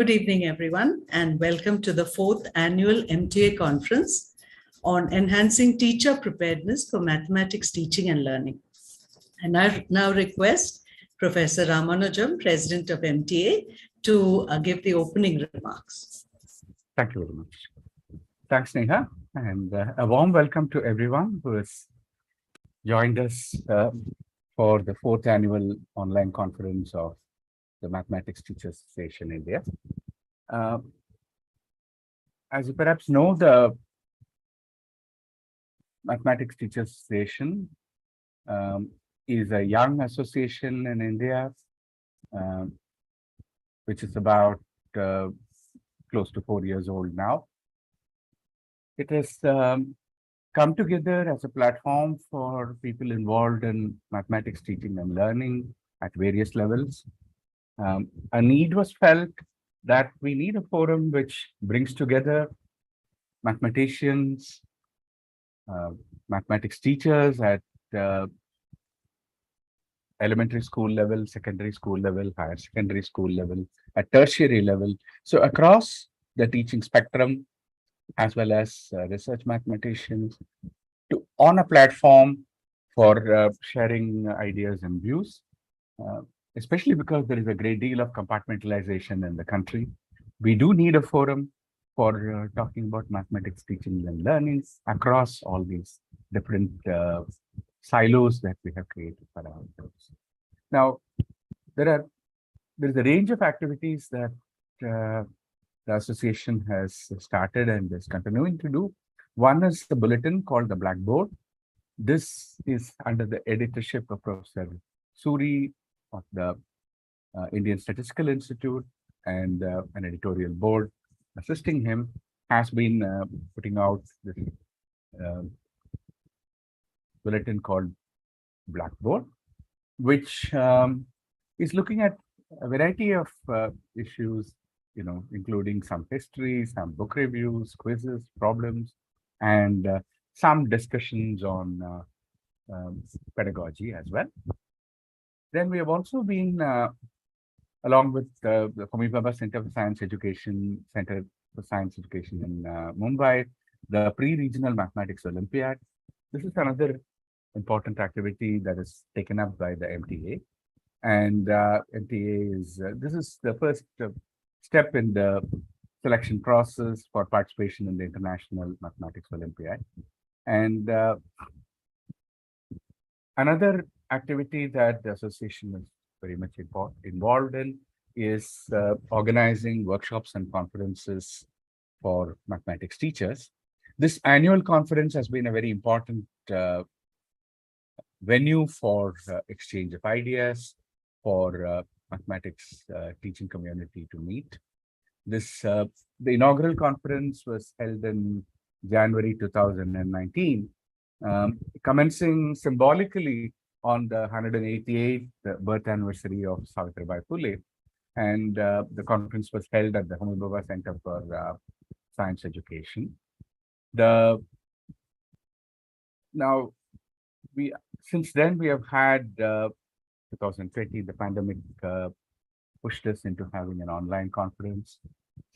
Good evening, everyone, and welcome to the 4th Annual MTA Conference on Enhancing Teacher Preparedness for Mathematics Teaching and Learning. And I now request Professor Ramanujam, President of MTA, to give the opening remarks. Thank you very much. Thanks, Sneha, and a warm welcome to everyone who has joined us for the 4th Annual Online Conference of the Mathematics Teachers Association India. As you perhaps know, the Mathematics Teachers Association is a young association in India, which is about close to 4 years old now. It has come together as a platform for people involved in mathematics teaching and learning at various levels. A need was felt that we need a forum which brings together mathematicians, mathematics teachers at elementary school level, secondary school level, higher secondary school level, at tertiary level. So across the teaching spectrum, as well as research mathematicians, on a platform for sharing ideas and views, especially because there is a great deal of compartmentalization in the country. We do need a forum for talking about mathematics teaching and learning across all these different silos that we have created for ourselves. Now, there is a range of activities that the association has started and is continuing to do. One is the bulletin called the Blackboard. This is under the editorship of Professor Suri of the Indian Statistical Institute, and an editorial board assisting him has been putting out this bulletin called Blackboard, which is looking at a variety of issues, including some history, some book reviews, quizzes, problems, and some discussions on pedagogy as well. Then we have also been, along with the Homi Bhabha Center for Science Education, in Mumbai, the Pre-Regional Mathematics Olympiad. This is another important activity that is taken up by the MTA. And MTA is, this is the first step in the selection process for participation in the International Mathematics Olympiad. And another activity that the association is very much involved in is organizing workshops and conferences for mathematics teachers. This annual conference has been a very important venue for exchange of ideas, for mathematics teaching community to meet. The inaugural conference was held in January 2019, commencing symbolically on the 188th birth anniversary of Savitribai Phule, and the conference was held at the Homi Bhabha Center for Science Education. Since then we have had 2020, the pandemic pushed us into having an online conference.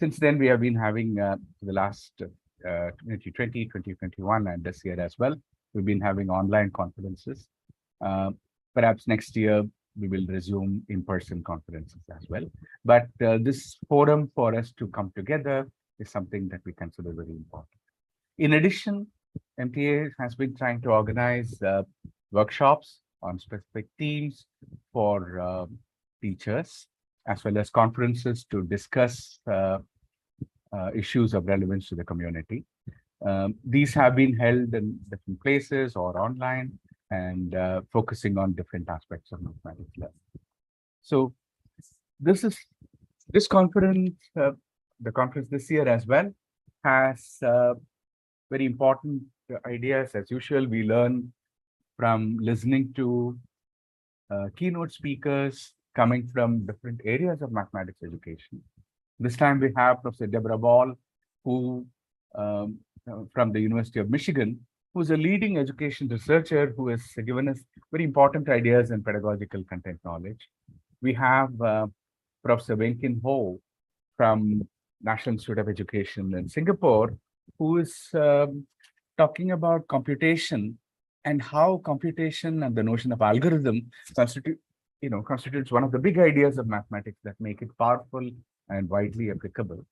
Since then, we have been having the last 2020, 2021, and this year as well, we've been having online conferences. Perhaps next year, we will resume in-person conferences as well. But this forum for us to come together is something that we consider very important. In addition, MTA has been trying to organize workshops on specific themes for teachers, as well as conferences to discuss issues of relevance to the community. These have been held in different places or online, and focusing on different aspects of mathematics learning. So this conference, the conference this year as well, has very important ideas. As usual, we learn from listening to keynote speakers coming from different areas of mathematics education. This time we have Professor Deborah Ball, who from the University of Michigan, who is a leading education researcher who has given us very important ideas in pedagogical content knowledge. We have Professor Wenkin Ho from National Institute of Education in Singapore, who is talking about computation and how computation and the notion of algorithm constitutes one of the big ideas of mathematics that make it powerful and widely applicable.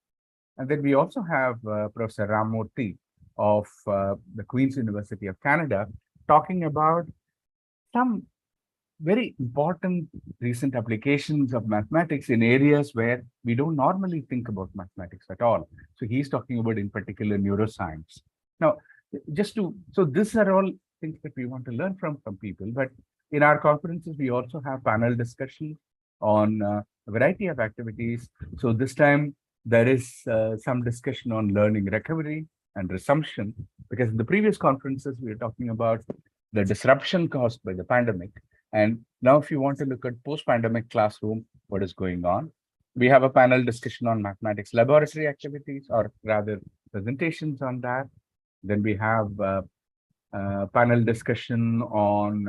And then we also have Professor Ramurthy of the Queen's University of Canada talking about some very important recent applications of mathematics in areas where we don't normally think about mathematics at all. So he's talking about, in particular, neuroscience. Now, so these are all things that we want to learn from people. But in our conferences, we also have panel discussion on a variety of activities. So this time there is some discussion on learning recovery and resumption, because in the previous conferences, we were talking about the disruption caused by the pandemic. And now if you want to look at post-pandemic classroom, what is going on? We have a panel discussion on mathematics laboratory activities, or rather presentations on that. Then we have panel discussion on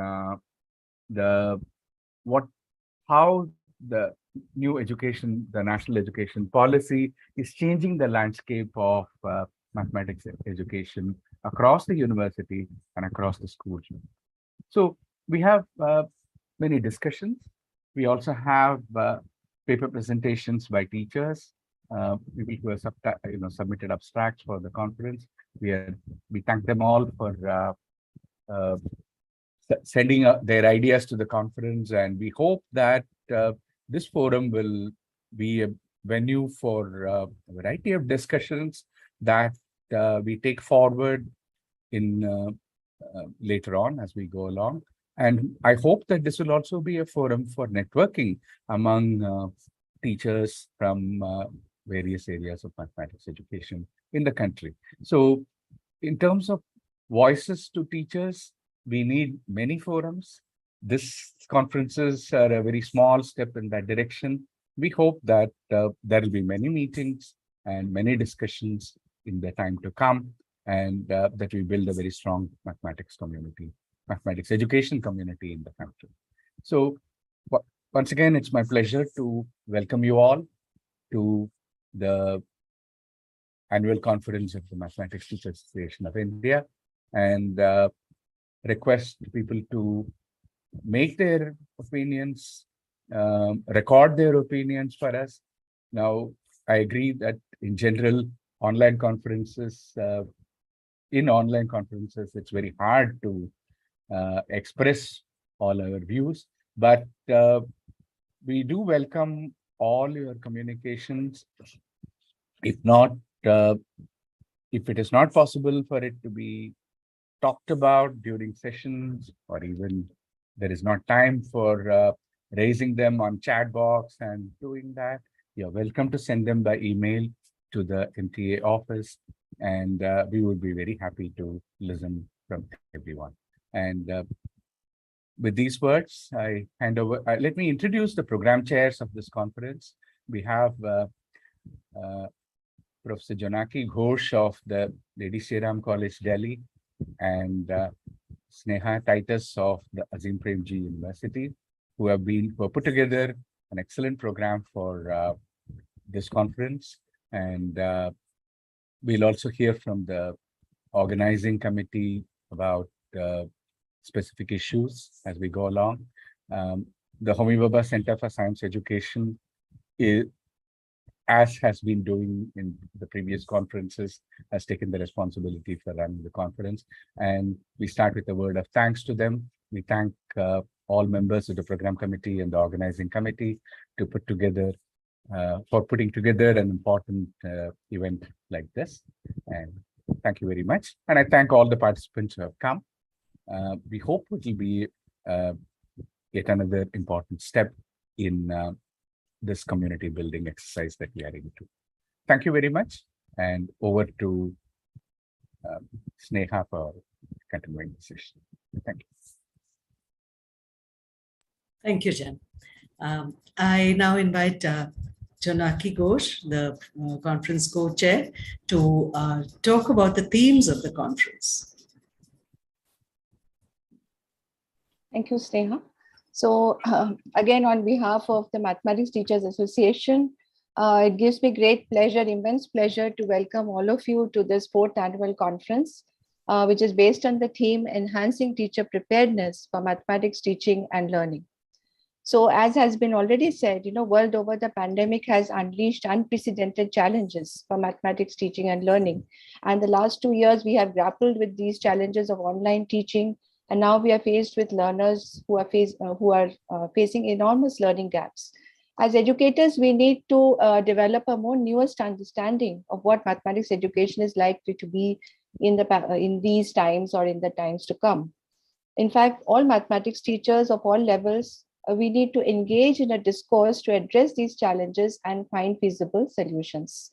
how the new education, the national education policy is changing the landscape of mathematics education across the university and across the schools. So we have many discussions. We also have paper presentations by teachers, people who have submitted abstracts for the conference. We thank them all for sending their ideas to the conference, and we hope that this forum will be a venue for a variety of discussions that we take forward in later on as we go along. And I hope that this will also be a forum for networking among teachers from various areas of mathematics education in the country. So in terms of voices to teachers, we need many forums. This conferences are a very small step in that direction. We hope that there will be many meetings and many discussions in the time to come, and that we build a very strong mathematics community, mathematics education community in the country. So once again, it's my pleasure to welcome you all to the annual conference of the Mathematics Teachers Association of India, and request people to make their opinions, record their opinions for us. Now, I agree that in general, online conferences, it's very hard to express all our views, but we do welcome all your communications. If it is not possible for it to be talked about during sessions, or even there is not time for raising them on chat box and doing that, you're welcome to send them by email to the MTA office, and we would be very happy to listen from everyone. And with these words, I hand over. Let me introduce the program chairs of this conference. We have Professor Jonaki, Ghosh of the Lady Shri Ram College, Delhi, and Sneha, Titus of the Azim Premji University, who have put together an excellent program for this conference. And we'll also hear from the organizing committee about specific issues as we go along. The Homi Bhabha Center for Science Education, as has been doing in the previous conferences, has taken the responsibility for running the conference. And we start with a word of thanks to them. We thank all members of the program committee and the organizing committee to put together, for putting together an important event like this. And thank you very much. And I thank all the participants who have come. We hope it will be yet another important step in this community building exercise that we are into. Thank you very much. And over to Sneha for continuing the session. Thank you. Thank you, Jen. I now invite Jonaki Ghosh, the conference co-chair, to talk about the themes of the conference. Thank you, Sneha. So again, on behalf of the Mathematics Teachers Association, It gives me great pleasure, immense pleasure to welcome all of you to this 4th annual conference, which is based on the theme Enhancing Teacher Preparedness for Mathematics Teaching and Learning. So as has been already said, world over, the pandemic has unleashed unprecedented challenges for mathematics teaching and learning. And the last 2 years, we have grappled with these challenges of online teaching. And now we are faced with learners who are facing enormous learning gaps. As educators, we need to develop a more nuanced understanding of what mathematics education is likely to be in these times or in the times to come. In fact, all mathematics teachers of all levels, we need to engage in a discourse to address these challenges and find feasible solutions.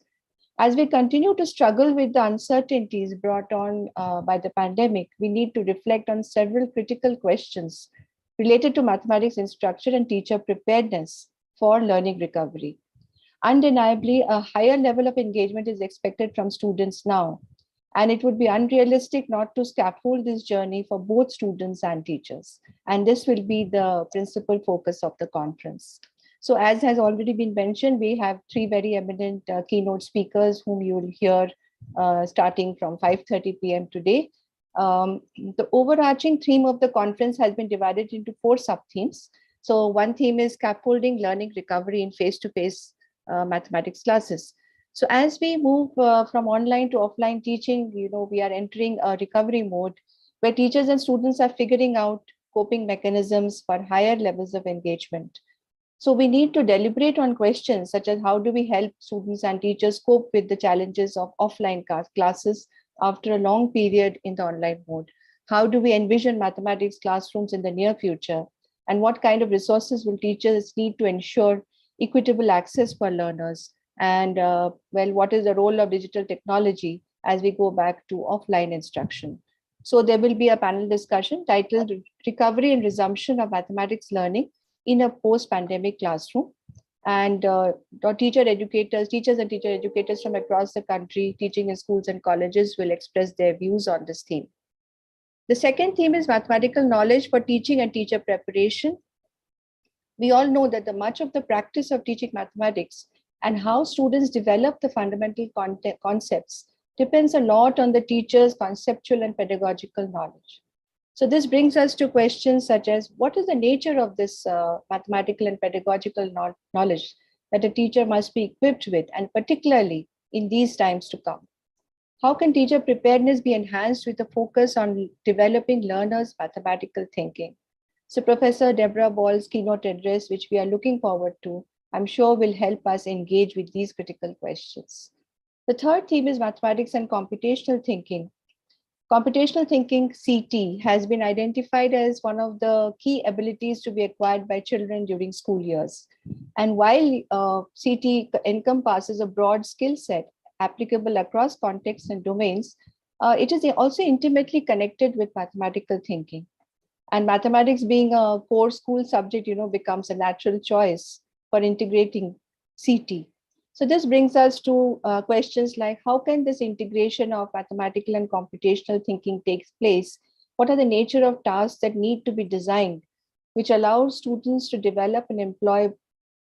As we continue to struggle with the uncertainties brought on by the pandemic, we need to reflect on several critical questions related to mathematics instruction and teacher preparedness for learning recovery. Undeniably, a higher level of engagement is expected from students now, and it would be unrealistic not to scaffold this journey for both students and teachers. And this will be the principal focus of the conference. So as has already been mentioned, we have 3 very eminent keynote speakers whom you will hear starting from 5:30 p.m. today. The overarching theme of the conference has been divided into 4 sub-themes. So one theme is scaffolding learning recovery in face-to-face mathematics classes. So as we move from online to offline teaching, we are entering a recovery mode where teachers and students are figuring out coping mechanisms for higher levels of engagement. So we need to deliberate on questions such as how do we help students and teachers cope with the challenges of offline classes after a long period in the online mode? How do we envision mathematics classrooms in the near future? And what kind of resources will teachers need to ensure equitable access for learners? And what is the role of digital technology as we go back to offline instruction? So there will be a panel discussion titled Recovery and Resumption of Mathematics Learning in a Post-Pandemic Classroom. And teachers and teacher educators from across the country teaching in schools and colleges will express their views on this theme. The second theme is mathematical knowledge for teaching and teacher preparation. We all know that much of the practice of teaching mathematics and how students develop the fundamental concepts depends a lot on the teacher's conceptual and pedagogical knowledge. So this brings us to questions such as, what is the nature of this mathematical and pedagogical knowledge that a teacher must be equipped with, and particularly in these times to come? How can teacher preparedness be enhanced with a focus on developing learners' mathematical thinking? So Professor Deborah Ball's keynote address, which we are looking forward to, I'm sure will help us engage with these critical questions. The third theme is mathematics and computational thinking. Computational thinking, CT, has been identified as one of the key abilities to be acquired by children during school years. And while CT encompasses a broad skill set applicable across contexts and domains, it is also intimately connected with mathematical thinking. And mathematics being a core school subject, becomes a natural choice for integrating CT. So this brings us to questions like, how can this integration of mathematical and computational thinking take place? What are the nature of tasks that need to be designed, which allows students to develop and employ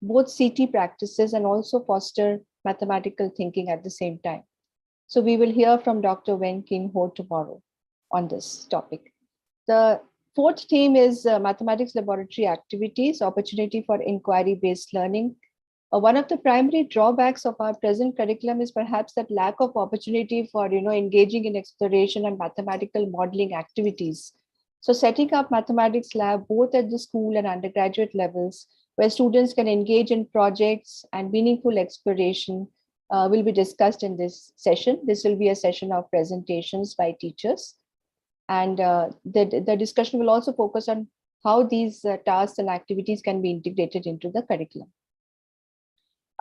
both CT practices and also foster mathematical thinking at the same time? So we will hear from Dr. Wen Kin Ho tomorrow on this topic. The fourth theme is mathematics laboratory activities, opportunity for inquiry-based learning. One of the primary drawbacks of our present curriculum is perhaps that lack of opportunity for engaging in exploration and mathematical modeling activities. So setting up mathematics lab both at the school and undergraduate levels, where students can engage in projects and meaningful exploration, will be discussed in this session. This will be a session of presentations by teachers. And the discussion will also focus on how these tasks and activities can be integrated into the curriculum.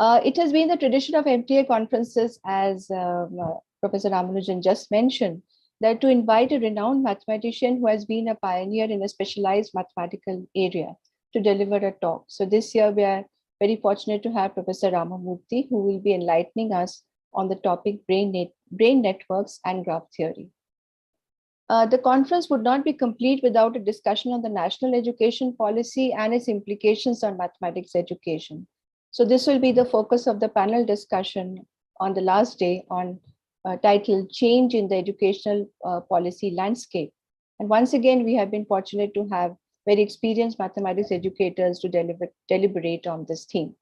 It has been the tradition of MTA conferences, as Professor Ramanujam just mentioned, that to invite a renowned mathematician who has been a pioneer in a specialized mathematical area to deliver a talk. So this year we are very fortunate to have Professor Ramamurthy, who will be enlightening us on the topic brain networks and graph theory. The conference would not be complete without a discussion on the national education policy and its implications on mathematics education. So this will be the focus of the panel discussion on the last day on titled Change in the Educational Policy Landscape. And once again, we have been fortunate to have very experienced mathematics educators to deliberate on this theme.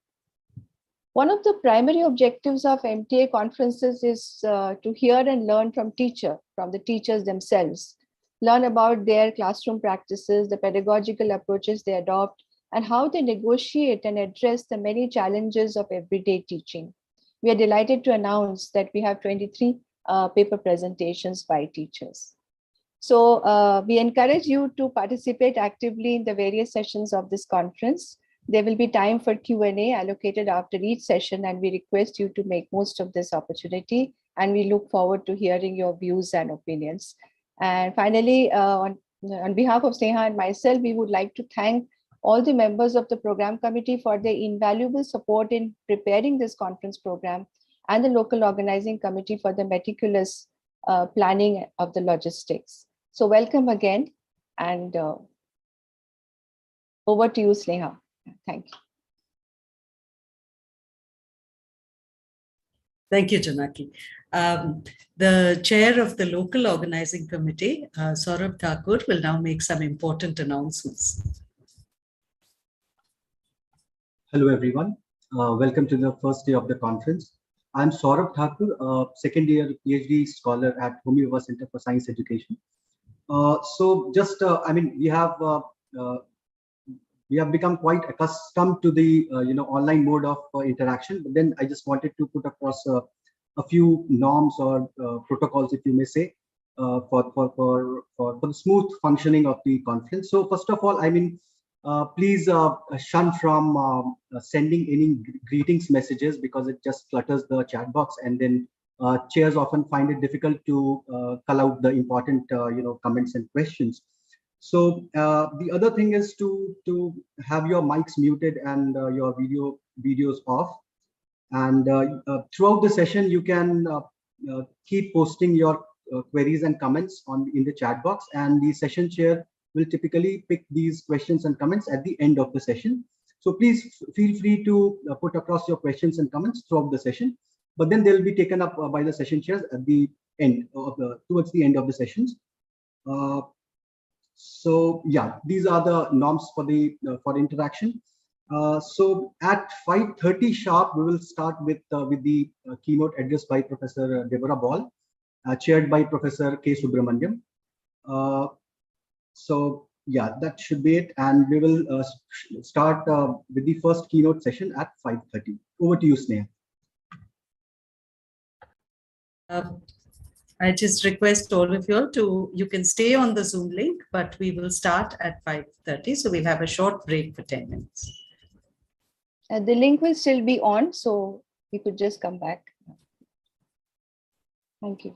One of the primary objectives of MTA conferences is to hear and learn from the teachers themselves, learn about their classroom practices, the pedagogical approaches they adopt, and how they negotiate and address the many challenges of everyday teaching. We are delighted to announce that we have 23 paper presentations by teachers. So we encourage you to participate actively in the various sessions of this conference. There will be time for Q&A allocated after each session, and we request you to make most of this opportunity. And we look forward to hearing your views and opinions. And finally, on behalf of Sneha and myself, we would like to thank all the members of the program committee for their invaluable support in preparing this conference program, and the local organizing committee for the meticulous planning of the logistics. So welcome again, and over to you, Sneha. Thank you. Thank you, Jonaki. The chair of the local organizing committee, Saurabh Thakur, will now make some important announcements. Hello, everyone. Welcome to the first day of the conference. I'm Saurabh Thakur, second year PhD scholar at Homi Bhabha Center for Science Education. We have become quite accustomed to the online mode of interaction, but then I just wanted to put across a few norms or protocols, if you may say, for the smooth functioning of the conference. So first of all, please shun from sending any greetings messages, because it just clutters the chat box, and then chairs often find it difficult to cull out the important comments and questions. So the other thing is to have your mics muted and your videos off. And throughout the session, you can keep posting your queries and comments in the chat box, and the session chair will typically pick these questions and comments at the end of the session. So please feel free to put across your questions and comments throughout the session, but then they'll be taken up by the session chairs at the end towards the end of the sessions. So yeah, these are the norms for the interaction. So at 5:30 sharp, we will start with the keynote address by Professor Deborah Ball, chaired by Professor K. Subramaniam. So yeah, that should be it, and we will start with the first keynote session at 5:30. Over to you, Sneha. I just request all of you you can stay on the Zoom link, but we will start at 5:30. So we'll have a short break for 10 minutes. The link will still be on, so we could just come back. Thank you.